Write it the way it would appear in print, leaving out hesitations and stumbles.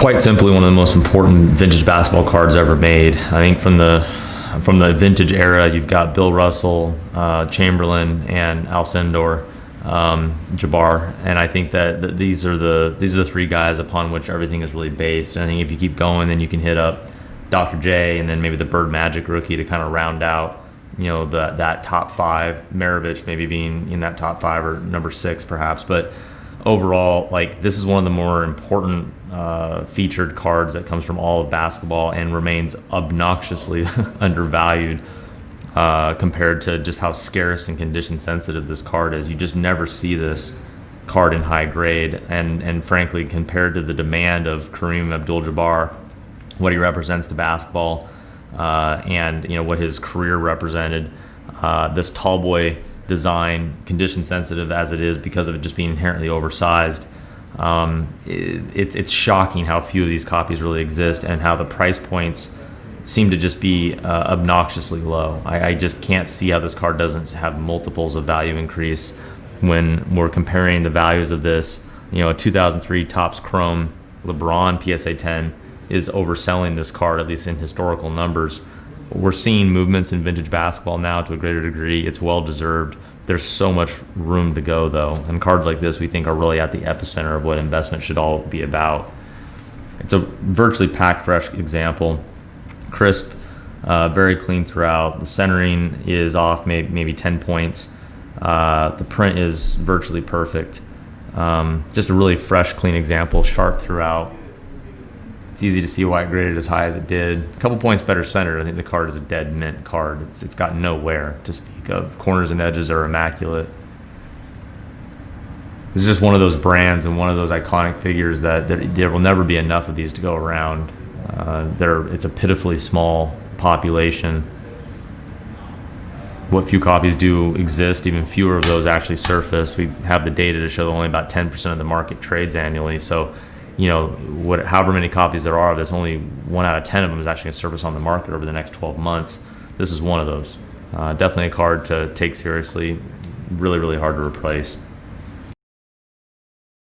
quite simply one of the most important vintage basketball cards ever made. I think from the vintage era, you've got Bill Russell, Chamberlain, and Alcindor, Jabbar, and I think that these are the three guys upon which everything is really based. And I think if you keep going, then you can hit up Dr. J, and then maybe the Bird Magic rookie to kind of round out, that top five. Maravich maybe being in that top five or number 6 perhaps, but overall, like, this is one of the more important featured cards that comes from all of basketball and remains obnoxiously undervalued compared to just how scarce and condition sensitive this card is. You just never see this card in high grade, and frankly, compared to the demand of Kareem Abdul-Jabbar, what he represents to basketball, and what his career represented, this tall boy design, condition sensitive as it is because of it just being inherently oversized, it's shocking how few of these copies really exist and how the price points seem to just be obnoxiously low. I just can't see how this card doesn't have multiples of value increase when we're comparing the values of this. A 2003 Topps Chrome LeBron PSA 10 is overselling this card, at least in historical numbers. We're seeing movements in vintage basketball now to a greater degree. It's well deserved. There's so much room to go, though, and cards like this we think are really at the epicenter of what investment should all be about. It's a virtually packed fresh example, crisp, very clean throughout. The centering is off maybe 10 points. The print is virtually perfect. Just a really fresh, clean example, sharp throughout. It's easy to see why it graded as high as it did. A couple points better centered. I think the card is a dead mint card. It's got no wear to speak of. Corners and edges are immaculate. This is just one of those brands and one of those iconic figures that there will never be enough of these to go around. It's a pitifully small population. What few copies do exist, even fewer of those actually surface. We have the data to show that only about 10% of the market trades annually. So, however many copies there are of this, only 1 out of 10 of them is actually going to surface on the market over the next 12 months. This is one of those. Definitely a card to take seriously. Really, really hard to replace.